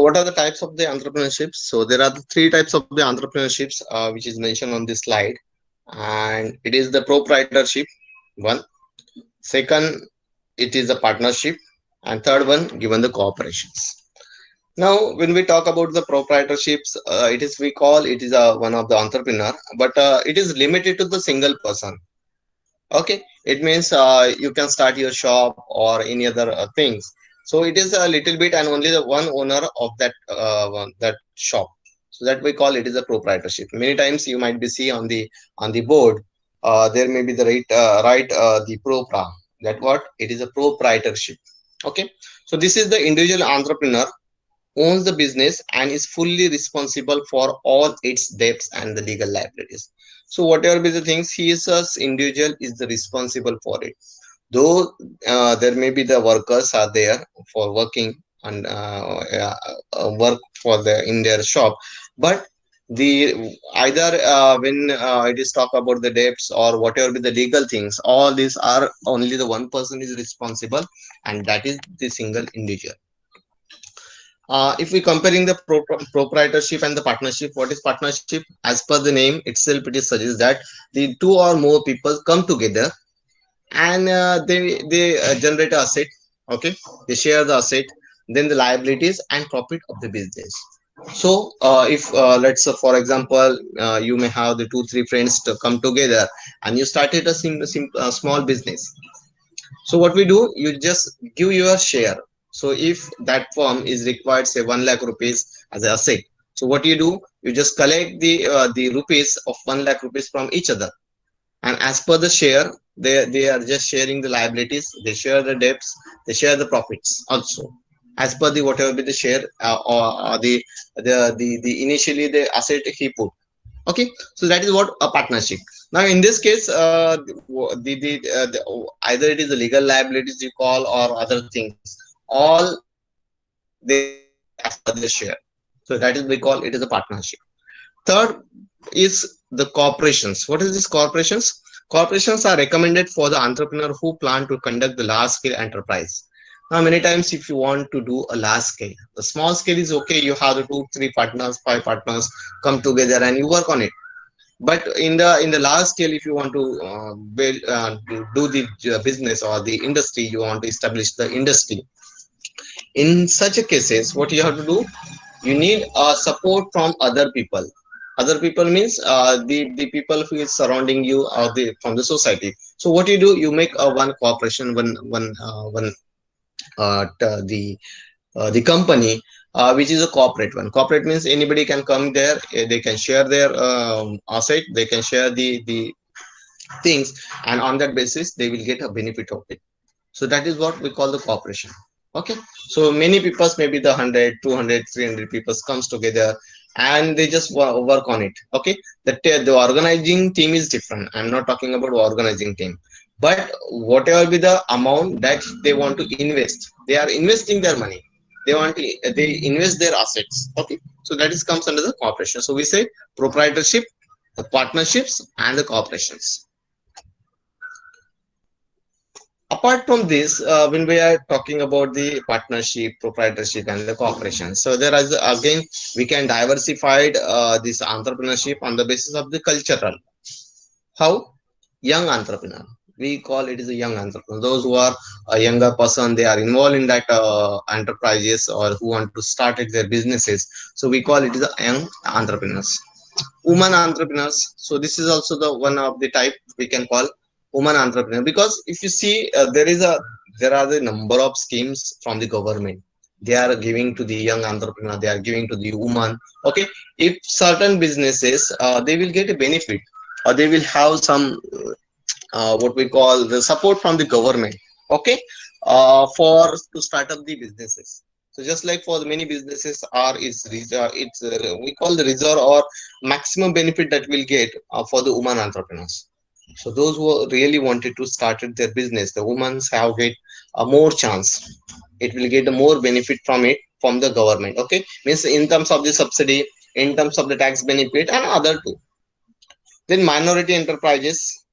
What are the types of the entrepreneurships? So there are the three types of the entrepreneurships, which is mentioned on this slide, and it is the proprietorship one. Second, it is a partnership, and third one given the corporations. Now, when we talk about the proprietorships, it is we call it is a one of the entrepreneur, but it is limited to the single person. Okay, it means you can start your shop or any other things. So it is a little bit and only the one owner of that shop. So that we call it is a proprietorship. Many times you might be see on the board, there may be the right the propra. That what it is a proprietorship. Okay, so this is the individual entrepreneur owns the business and is fully responsible for all its debts and the legal liabilities. So whatever be the things, he is as individual is the responsible for it. Though there may be the workers are there for working and work for the in their shop, but the either when it is talk about the debts or whatever be the legal things, all these are only the one person is responsible, and that is the single individual. If we comparing the proprietorship and the partnership, what is partnership? As per the name itself, it is suggests that the two or more people come together and they generate a asset. Okay, they share the asset, then the liabilities and profit of the business. So, if let's say, for example, you may have the two three friends to come together and you started a small business. So what we do, you just give your share. So if that firm is required, say 1 lakh rupees as an asset. So what you do, you just collect the rupees of 1 lakh rupees from each other. And as per the share, they are just sharing the liabilities, they share the debts, they share the profits also. As per the whatever be the share or the initially the asset he put. Okay, so that is what a partnership. Now in this case either it is the legal liabilities you call or other things, all they share as per their share. So that is we call it is a partnership. Third is the corporations. What is this corporations? Corporations are recommended for the entrepreneur who plan to conduct the large scale enterprise. Now many times if you want to do a large scale, the small scale is okay, you have the two three partners, five partners come together and you work on it. But in the large scale, if you want to build do the business or the industry, you want to establish the industry. In such a cases, what you have to do, you need support from other people. Other people means the people who is surrounding you or the from the society. So what you do, you make a one cooperation, one the company, which is a corporate one. Corporate means anybody can come there, they can share their asset, they can share the things, and on that basis they will get a benefit of it. So that is what we call the corporation. Okay, so many people, maybe the 100, 200, 300 people comes together and they just work on it. Okay, the organizing team is different. I'm not talking about organizing team, but whatever be the amount that they want to invest, they are investing their money. They invest their assets. Okay, so that is comes under the corporation. So we say proprietorship, the partnerships, and the corporations. Apart from this, when we are talking about the partnership, proprietorship, and the cooperation, so there is again we can diversify this entrepreneurship on the basis of the cultural. How? Young entrepreneur. We call it as a young entrepreneur. Those who are a younger person, they are involved in that enterprises or who want to start their businesses. So we call it as a young entrepreneurs. Woman entrepreneurs. So this is also the one of the type we can call woman entrepreneur, because if you see there are the number of schemes from the government. They are giving to the young entrepreneur, they are giving to the woman. Okay, if certain businesses they will get a benefit or they will have some what we call the support from the government. Okay, for to start up the businesses. So just like for the many businesses are is it's we call the reserve or maximum benefit that we'll get for the woman entrepreneurs. So those who really wanted to start their business, the women have get a more chance. It will get a more benefit from it from the government. Okay, means in terms of the subsidy, in terms of the tax benefit and other too. Then minority enterprises.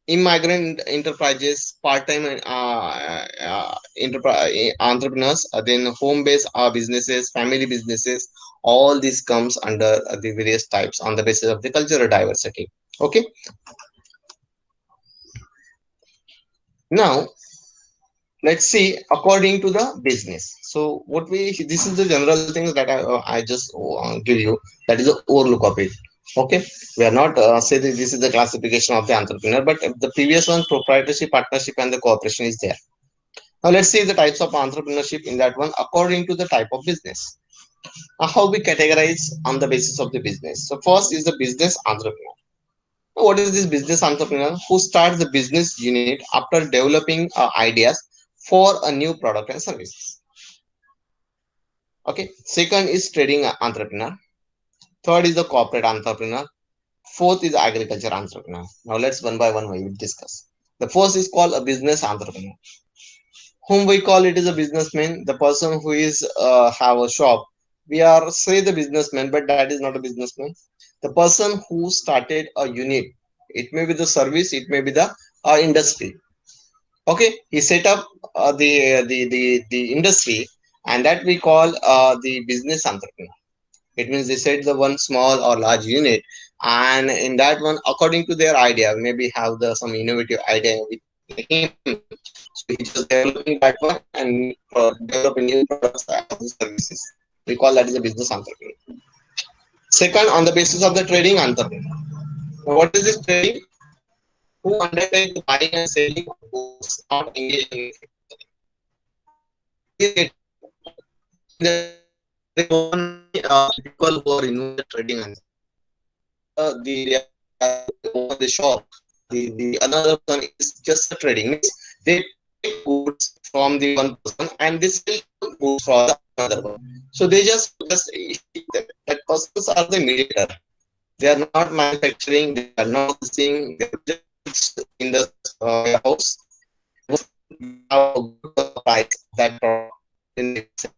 immigrant enterprises, part-time entrepreneurs, then home-based businesses, family businesses. All this comes under the various types on the basis of the cultural diversity. Okay. Now let's see according to the business. So what we this is the general things that I just give you. That is the overlook of it. Okay, we are not say that this is the classification of the entrepreneur, but the previous one, proprietorship, partnership, and the cooperation is there. Now let's see the types of entrepreneurship in that one according to the type of business. How we categorize on the basis of the business. So first is the business entrepreneur. What is this business entrepreneur? Who starts the business unit after developing ideas for a new product and services. Okay. Second is trading entrepreneur. Third is the corporate entrepreneur. Fourth is agriculture entrepreneur. Now let's one by one we will discuss. The first is called a business entrepreneur, whom we call it is a businessman, the person who is have a shop. We are say the businessman, but that is not a businessman. The person who started a unit. It may be the service, it may be the industry. Okay, he set up the industry, and that we call the business entrepreneur. It means they set the one small or large unit, and in that one, according to their idea, maybe have the some innovative idea with him. So he just developing that one and developing new products and services. We call that as a business entrepreneur. Second, on the basis of the trading entrepreneur. Now, what is this trading? Who undertake the buying and selling of goods, not engage in manufacturing. Please get there is no only the people who are involved in the trading and they are the owner the shop. The another person is just a trading. Means they take goods from the one person and they sell goods for the another one. So they just that persons are the mediator. They are not manufacturing. They are not processing. They are just in the warehouse. We have a good price that product. Then they sell.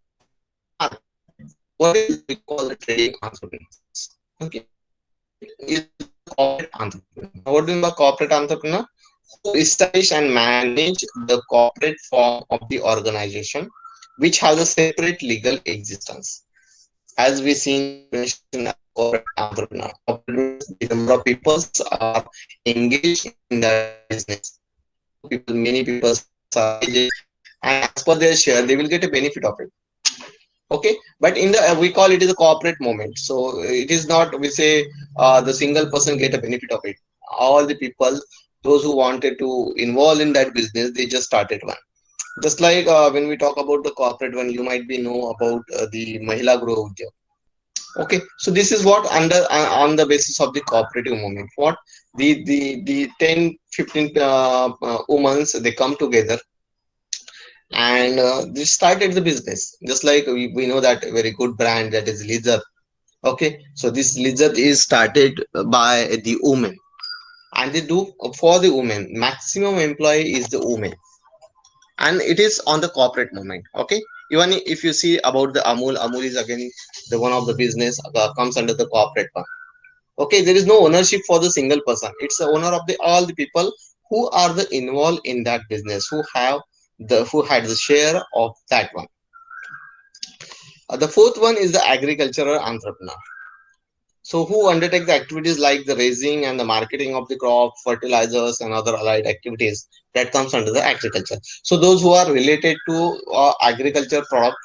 What is we call the trading entrepreneurs? Okay, second is the corporate entrepreneur. What do you mean by corporate entrepreneur? Who establish and manage the corporate form of the organization, which has a separate legal existence. As we see in the definition of corporate entrepreneur, corporate means the number of people are engaged in that business. Many people are engaged, and as per their share, they will get a benefit of it. Okay, but in the we call it is a corporate moment, so it is not we say the single person get a benefit of it. All the people, those who wanted to involve in that business, they just started one. Just like when we talk about the corporate one, you might be know about the mahila grow Udyog. Okay, so this is what under on the basis of the cooperative movement, what the 10-15 women, they come together and they started the business. Just like we know that very good brand, that is Lizard. Okay, so this Lizard is started by the women, and they do for the women. Maximum employee is the women, and it is on the corporate movement. Okay, even if you see about the Amul is again the one of the business comes under the corporate one. Okay, there is no ownership for the single person. It's the owner of the all the people who are the involved in that business, who have the who had the share of that one. The fourth one is the agricultural entrepreneur. So who undertake the activities like the raising and the marketing of the crop, fertilizers, and other allied activities that comes under the agriculture. So those who are related to agriculture product,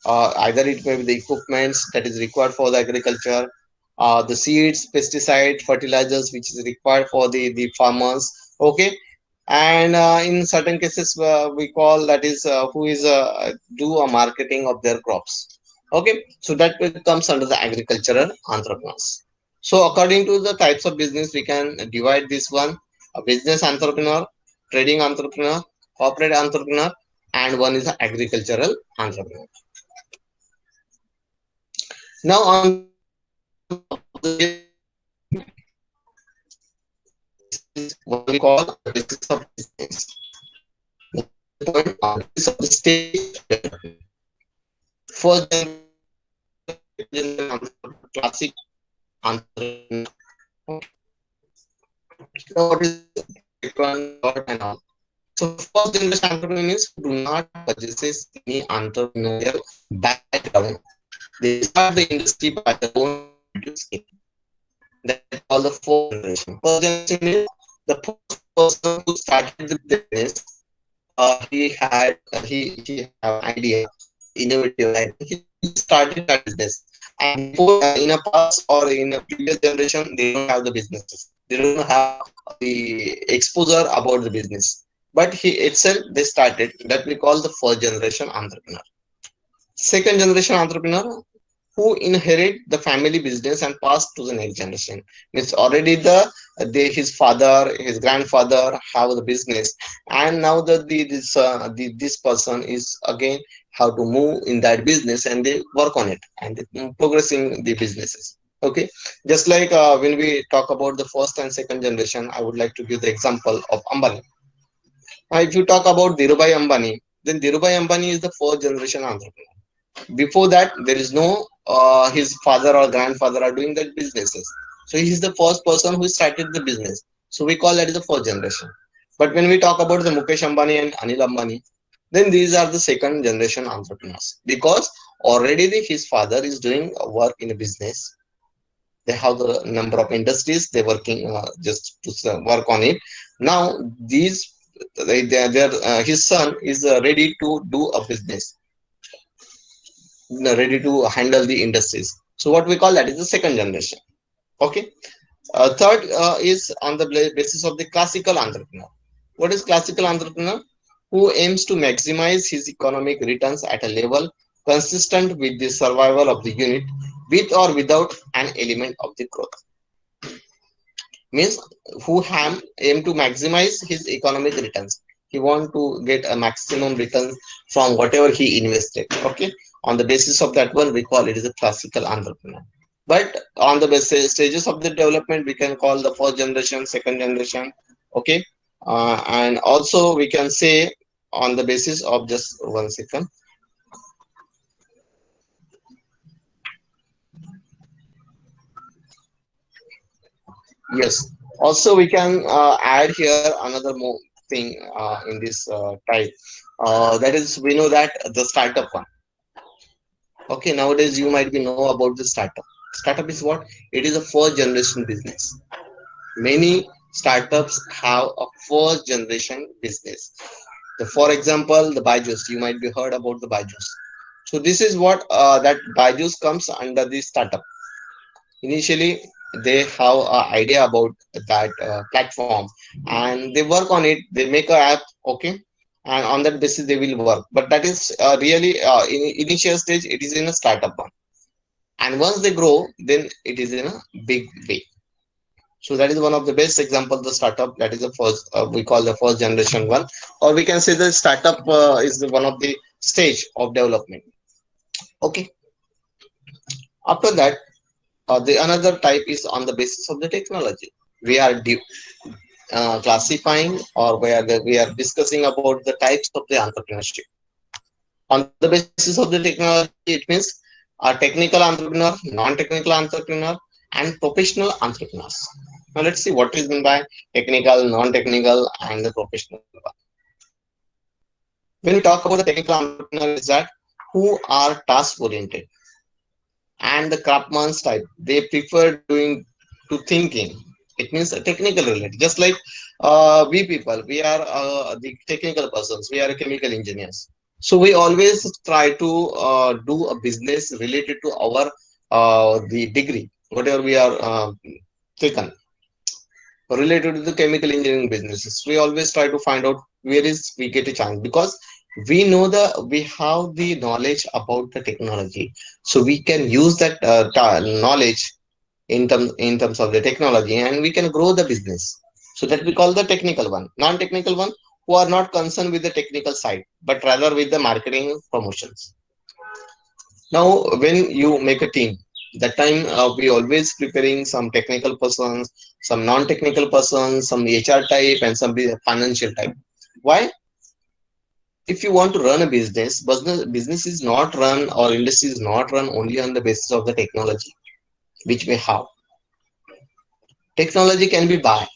either it may be the equipments that is required for the agriculture, the seeds, pesticide, fertilizers which is required for the farmers. Okay, and in certain cases we call that is who is do a marketing of their crops. Okay, so that comes under the agricultural entrepreneurs. So according to the types of business, we can divide this one: a business entrepreneur, trading entrepreneur, corporate entrepreneur, and one is an agricultural entrepreneur. Now on the basis of the this is what we call the basis of business. The second point on the basis of the stage of development. First generation entrepreneur, classic entrepreneur. You know what is type 1, third, and all. So first generation entrepreneurs who do not possess any entrepreneurial background. They start the industry by their own creative skill. That is called the first generation. First generation means the first person who started the business. He had he have an idea, innovative idea. He started that business. And before in a past or in a previous generation, they don't have the businesses. They don't have the exposure about the business. But he itself they started that we call the first generation entrepreneur. Second generation entrepreneur who inherit the family business and pass to the next generation. Means already his father, his grandfather have the business, and now this person is again how to move in that business and they work on it and progressing the businesses. Okay, just like when we talk about the first and second generation, I would like to give the example of Ambani. If you talk about Dhirubhai Ambani, then Dhirubhai Ambani is the fourth generation entrepreneur. Before that, there is no his father or grandfather are doing that businesses. So he is the first person who started the business. So we call that as the first generation. But when we talk about the Mukesh Ambani and Anil Ambani, then these are the second generation entrepreneurs because already his father is doing work in a business. They have the number of industries they working just to work on it. Now these his son is ready to do a business, ready to handle the industries. So what we call that is the second generation. Okay. Third is on the basis of the classical entrepreneur. What is classical entrepreneur? Who aims to maximize his economic returns at a level consistent with the survival of the unit, with or without an element of the growth. Means aim to maximize his economic returns. He want to get a maximum return from whatever he invested. Okay, on the basis of that one we call it as a classical entrepreneur. But on the basis stages of the development we can call the first generation, second generation. Okay. And also we can say on the basis of just 1 second. Yes. Also, we can add here another more thing in this type. That is, we know that the startup one. Okay, nowadays you might be know about the startup. Startup is what? It is a first generation business. Many startups have a first generation business. For example, the Byju's. You might be heard about the Byju's. So this is what that Byju's comes under the startup. Initially they have an idea about that platform and they work on it, they make an app. Okay, and on that basis they will work, but that is really in initial stage it is in a startup one, and once they grow then it is in a big way. So that is one of the best example, the startup, that is the first we call the first generation one, or we can say the startup is one of the stage of development. Okay, after that the another type is on the basis of the technology. We are classifying, or we are discussing about the types of the entrepreneurship. On the basis of the technology, it means a technical entrepreneur, non-technical entrepreneur, and professional entrepreneurs. Now let's see what is meant by technical, non-technical, and the professional one. When we talk about the technical entrepreneur, is that who are task oriented and the craftsman's type. They prefer doing to thinking. It means a technical related. Just like we people, we are the technical persons. We are chemical engineers. So we always try to do a business related to our the degree, whatever we are taken related to the chemical engineering businesses. We always try to find out where is we get a chance because we know we have the knowledge about the technology, so we can use that knowledge in terms of the technology, and we can grow the business. So that we call the technical one. Non-technical one, who are not concerned with the technical side but rather with the marketing promotions. Now when you make a team, that time we always preparing some technical persons, some non-technical persons, some HR type, and some financial type. Why? If you want to run a business is not run, or industry is not run only on the basis of the technology which we have. Technology can be buy.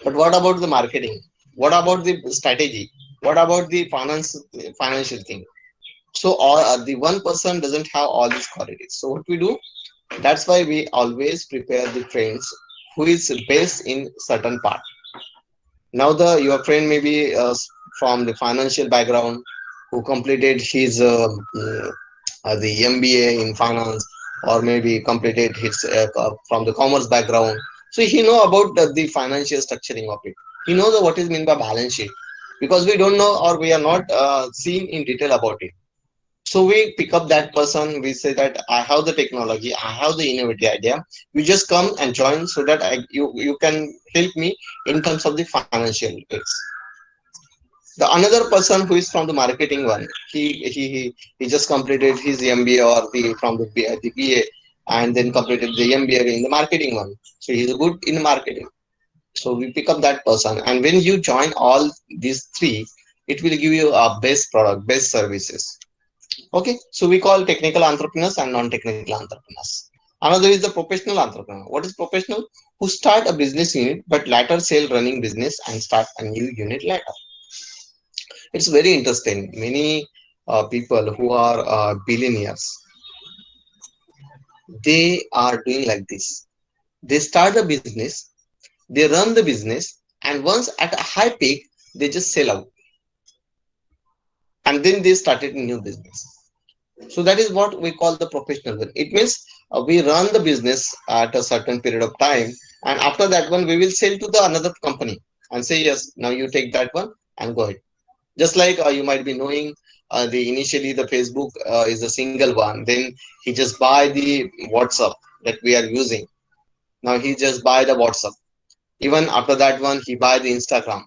But what about the marketing? What about the strategy? What about the financial thing? So all the one person doesn't have all these qualities. So what we do? That's why we always prepare the friends who is best in certain part. Now the your friend may be from the financial background, who completed his the MBA in finance, or maybe completed his from the commerce background. So he know about the financial structuring of it. He knows what is meant by balance sheet, because we don't know or we are not seen in detail about it. So we pick up that person. We say that I have the technology, I have the innovative idea. You just come and join so that you can help me in terms of the financial bits. The another person who is from the marketing one, he just completed his MBA or the from the BA, and then completed the MBA in the marketing one. So he's good in marketing. So we pick up that person, and when you join all these three, it will give you a best product, best services. Okay, so we call technical entrepreneurs and non-technical entrepreneurs. Another is the professional entrepreneur. What is professional? Who start a business unit but later sell running business and start a new unit later. It's very interesting. Many people who are billionaires, they are doing like this. They start a business, they run the business, and once at a high peak, they just sell out, and then they started a new business. So that is what we call the professional one. It means we run the business at a certain period of time, and after that one, we will sell to the another company and say, yes, now you take that one and go ahead. Just like you might be knowing, the initially the Facebook is a single one, then he just buy the WhatsApp that we are using. Now he just buy the WhatsApp. Even after that one, he buy the Instagram.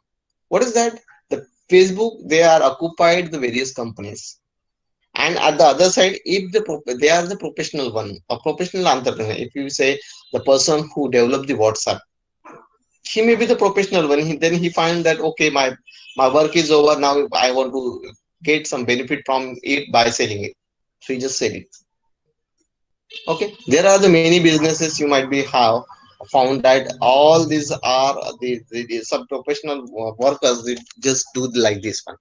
What is that? The Facebook, they are occupied the various companies. And at the other side, if they are the professional one, a professional entrepreneur, if you say the person who developed the WhatsApp, he may be the professional one. Then he find that okay, my work is over now. I want to get some benefit from it by selling it. So you just sell it. Okay, there are the many businesses you might be have found that all these are the sub professional workers. They just do like this one.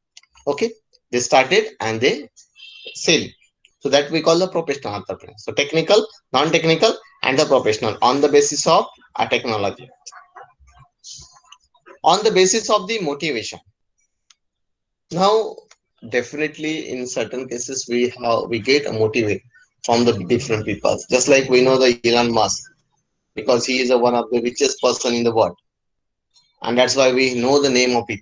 Okay, they started and they sell. So that we call the professional entrepreneur. So technical, non-technical, and the professional on the basis of a technology, on the basis of the motivation. Now, definitely in certain cases we get a motivate from the different people. Just like we know the Elon Musk, because he is one of the richest person in the world, and that's why we know the name of it.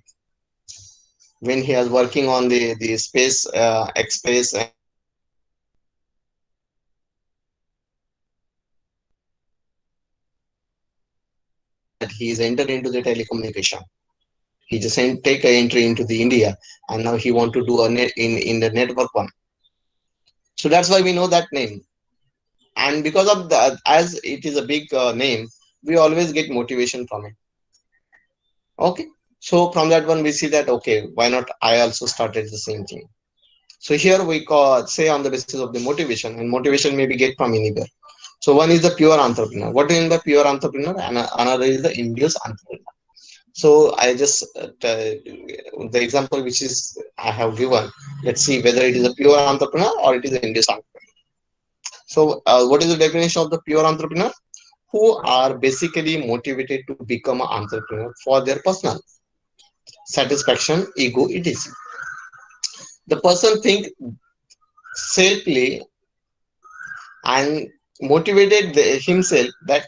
When he was working on the space X space, and he was working on the that he is entered into the telecommunication. He just take a entry into the India, and now he want to do a net in the network one. So that's why we know that name. And because of that, as it is a big name, we always get motivation from it. Okay, so from that one we see that okay, why not I also started the same thing. So here we call say on the basis of the motivation, and motivation may be get from anywhere. So one is the pure entrepreneur. What is the pure entrepreneur? And another is the induced entrepreneur. So I just the example which is I have given. Let's see whether it is a pure entrepreneur or it is an induced entrepreneur. So what is the definition of the pure entrepreneur? Who are basically motivated to become an entrepreneur for their personal satisfaction, ego, etc. The person think selfly and motivated himself that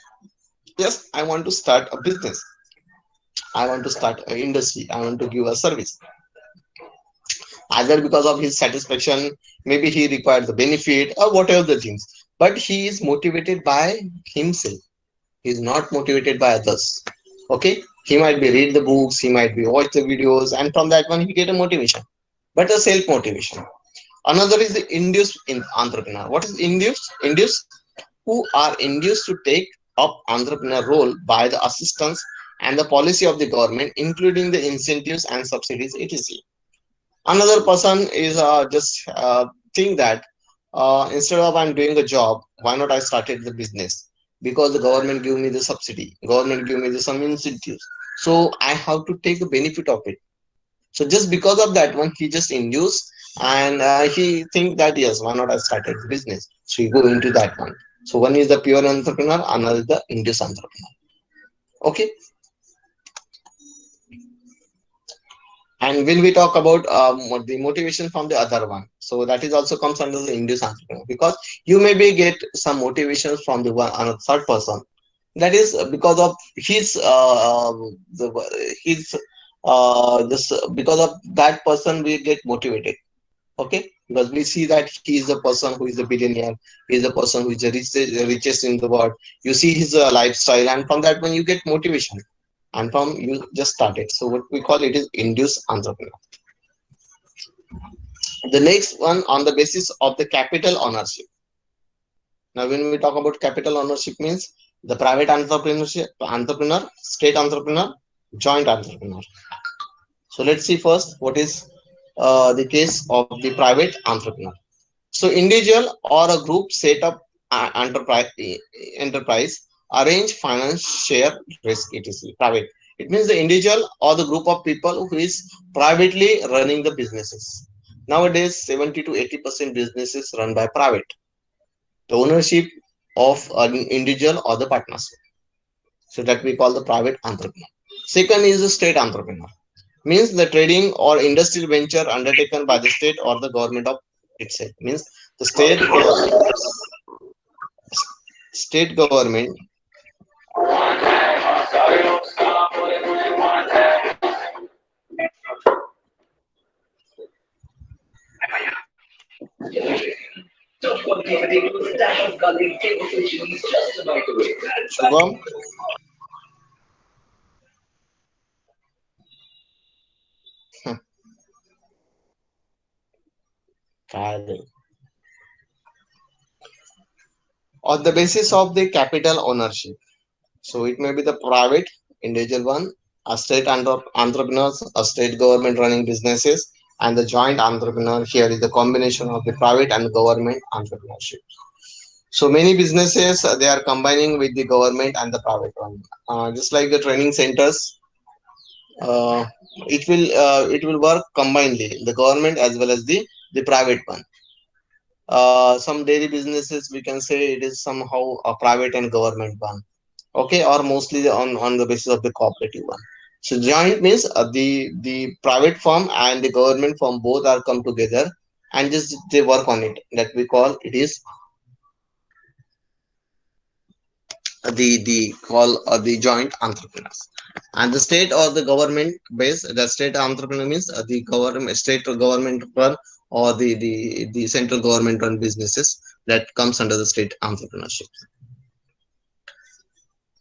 yes, I want to start a business, I want to start an industry, I want to give a service. Either because of his satisfaction, maybe he required the benefit or whatever the things, but he is motivated by himself. He is not motivated by others. Okay, he might be read the books, he might be watch the videos, and from that one he get a motivation, but a self motivation. Another is the induced in entrepreneur. What is induced? Induced, who are induced to take up entrepreneur role by the assistance and the policy of the government, including the incentives and subsidies, etc. Another person is just think that instead of I'm doing a job, why not I started the business? Because the government give me the subsidy, government give me the some incentives. So I have to take the benefit of it. So just because of that one, he just induced, and he think that yes, why not I started the business? So he go into that one. So one is the pure entrepreneur, another is the induced entrepreneur. Okay. And when we talk about the motivation from the other one, so that is also comes under the induced entrepreneur, because you maybe get some motivations from the one another third person. That is because of his his this because of that person we get motivated. Okay, because we see that he is the person who is a billionaire, he is the person who is the richest in the world. You see his lifestyle, and from that one you get motivation, and from you just started. So what we call it is induced entrepreneur. The next one on the basis of the capital ownership. Now, when we talk about capital ownership means the private entrepreneur, state entrepreneur, joint entrepreneur. So let's see first what is the case of the private entrepreneur. So individual or a group set up enterprise, arrange finance, share risk, etc. Private. It means the individual or the group of people who is privately running the businesses. Nowadays, 70 to 80% businesses run by private. The ownership of an individual or the partnership. So that we call the private entrepreneur. Second is the state entrepreneur. Means the trading or industrial venture undertaken by the state or the government of itself. Means the state government Shubham, on the basis of the capital ownership. So it may be the private individual one, a state entrepreneurs, a state government running businesses, and the joint entrepreneur. Here is the combination of the private and government entrepreneurship. So many businesses they are combining with the government and the private one. Just like the training centers, uh, it will work combinedly, the government as well as the private one. Some dairy businesses we can say it is somehow a private and government one. Okay, or mostly on the basis of the cooperative one. So joint means the private firm and the government firm both are come together and just they work on it, that we call it is the call the joint entrepreneurs. And the state or the government base, the state entrepreneur means the government state or government run, or the central government run businesses, that comes under the state entrepreneurship.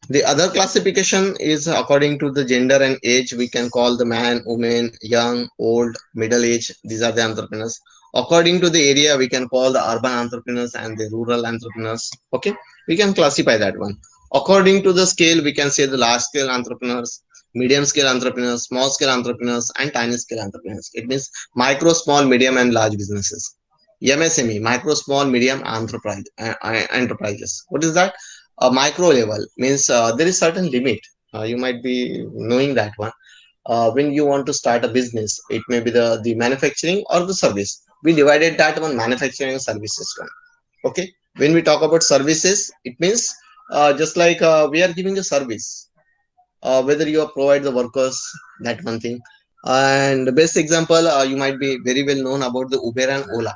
The other classification is according to the gender and age. We can call the man, woman, young, old, middle age. These are the entrepreneurs. According to the area, we can call the urban entrepreneurs and the rural entrepreneurs. Okay, we can classify that one. According to the scale, we can say the large scale entrepreneurs, medium scale entrepreneurs, small scale entrepreneurs, and tiny scale entrepreneurs. It means micro, small, medium, and large businesses. MSME, micro, small, medium enterprises. What is that? A micro level means there is certain limit. You might be knowing that one. When you want to start a business, it may be the manufacturing or the service. We divided that one, manufacturing and services one. Okay, when we talk about services, it means just like we are giving a service, whether you are provide the workers, that one thing. And the best example, you might be very well known about the Uber and Ola.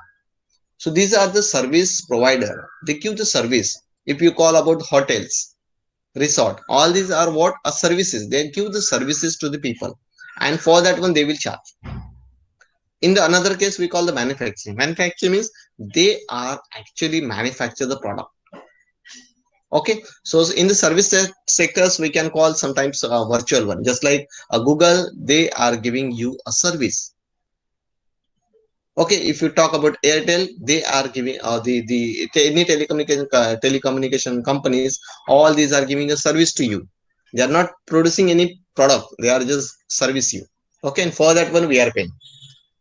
So these are the service provider, they give the service. If you call about hotels, resort, all these are what are services, they give the services to the people, and for that one they will charge. In the another case we call the manufacturing means they are actually manufacture the product. Okay, so in the service sectors we can call sometimes a virtual one, just like Google, they are giving you a service. Okay, if you talk about Airtel, they are giving any telecommunication companies, all these are giving a service to you. They are not producing any product, they are just service you. Okay, and for that one we are paying.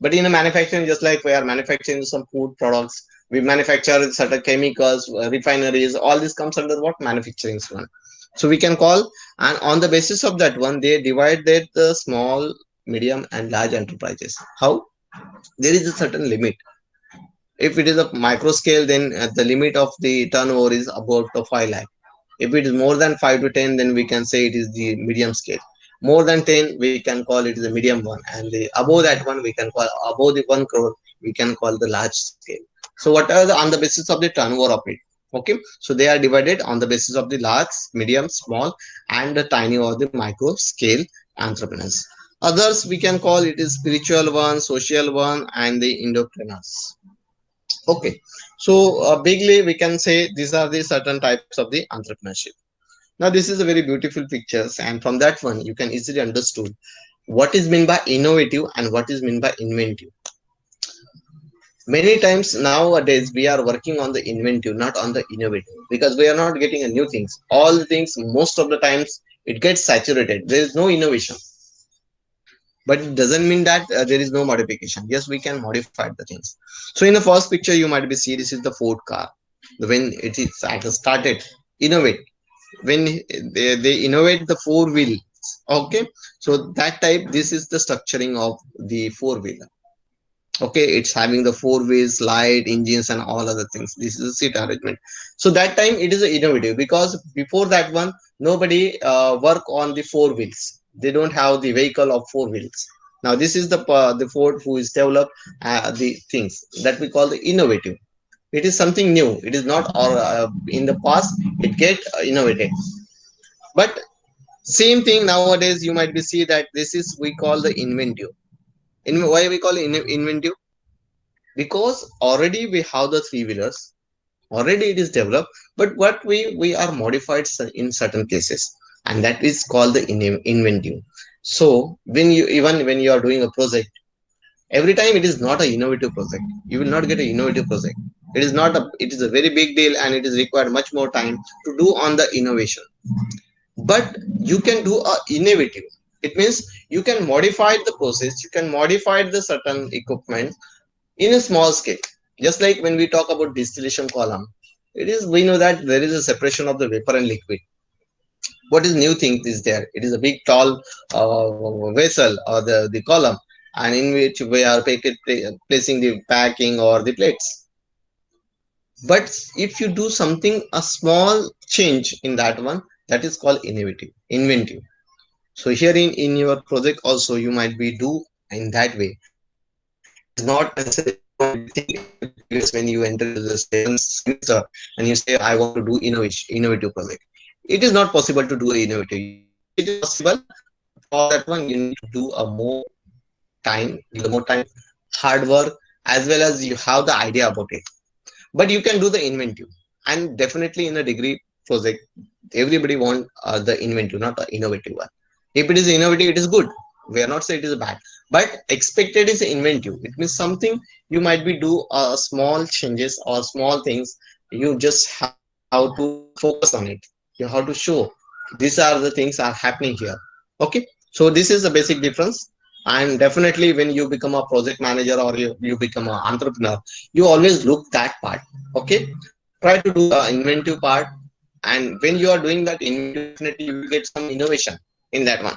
But in a manufacturing, just like we are manufacturing some food products, we manufacture certain chemicals, refineries, all this comes under what manufacturing one. So we can call, and on the basis of that one, they divided the small, medium, and large enterprises. How? There is a certain limit. If it is a micro scale, then the limit of the turnover is about the 5 lakh. If it is more than 5 to 10, then we can say it is the medium scale. More than 10, we can call it the medium one. And the above that one, we can call above the 1 crore, we can call the large scale. So what are the on the basis of the turnover of it? Okay. So they are divided on the basis of the large, medium, small, and the tiny or the micro scale entrepreneurs. Others we can call it is spiritual one, social one, and the entrepreneurs. Okay, so bigly we can say these are the certain types of the entrepreneurship. Now this is a very beautiful pictures, and from that one you can easily understood what is meant by innovative and what is meant by inventive. Many times nowadays we are working on the inventive, not on the innovative, because we are not getting a new things. All the things most of the times it gets saturated. There is no innovation, but it doesn't mean that there is no modification. Yes, we can modify the things. So in the first picture you might be see this is the Ford car. When it is started innovate, when they innovate the four wheels. Okay, so that type, this is the structuring of the four wheeler. Okay, it's having the four wheels, light engines, and all other things. This is a seat arrangement. So that time it is innovative, because before that one nobody work on the four wheels. They don't have the vehicle of four wheels. Now this is the Ford who is developed the things that we call the innovative. It is something new. It is not, or in the past it get innovated. But same thing nowadays you might be see that this is we call the inventive. Why we call it inventive? Because already we have the three wheelers, already it is developed, but what we are modified in certain cases, and that is called the inventive. So when you, even when you are doing a project, every time it is not an innovative project, you will not get an innovative project. It is not a, it is a very big deal, and it is required much more time to do on the innovation. But you can do a innovative. It means you can modify the process, you can modify the certain equipment in a small scale. Just like when we talk about distillation column, it is, we know that there is a separation of the vapor and liquid. What is new thing is there? It is a big tall vessel, or the column, and in which we are placing the packing or the plates. But if you do something, a small change in that one, that is called inventive. So here in your project also you might be do in that way. It is not necessary. You might be think in the previous, when you enter into the seventh semester and you say I want to do innovative project. It is not possible to do innovative. Yes, it is possible, but for that one you need to do a more time, give more time, hard work, as well as you have the idea about it. But you can do the inventive, and definitely in a degree project everybody want the inventive, not the innovative one. If it is innovative, it is good. We are not saying it is bad, but expected is inventive. It means something you might be do small changes or small things. You just have to focus on it. You have to show these are the things are happening here. Okay, so this is the basic difference. And definitely when you become a project manager, or you become an entrepreneur, you always look that part. Okay, try to do the inventive part, and when you are doing that inventive, definitely you will get some innovation in that one.